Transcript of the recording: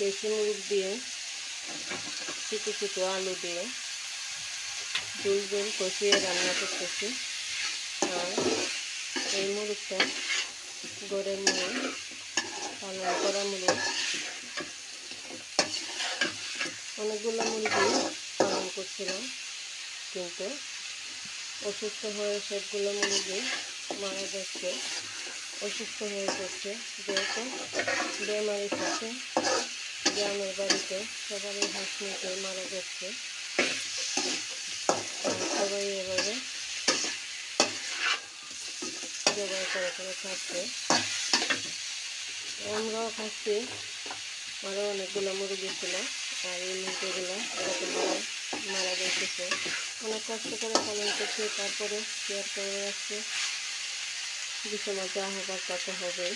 দেশি মুরগ দিয়ে ছোটো ছোটো আলু দিয়ে ঝোল ঝোল কষিয়ে রান্না করতেছি। আর এই মুরগটা ঘরের মুরগ, পালন করা মুরগ। অনেকগুলো মুরগি পালন করছিলাম, কিন্তু অসুস্থ হয়ে সবগুলো মুরগি মারা যাচ্ছে, অসুস্থ হয়ে পড়ছে। যেহেতু বেমারি থাকে, গ্রামের বাড়িতে সবারই হাঁস মুরগি মারা যাচ্ছে, সবাই এভাবে জবাই করে করে খাচ্ছে। আমরাও খাচ্ছি। আরও অনেকগুলো মুরগি ছিল, আর এই মুরগিগুলো এরকম মারা যাচ্ছে। অনেক কষ্ট করে পালন করছি, তারপরে শেয়ার করে রাখছি। বিষয় যা হবার তা তো হবে।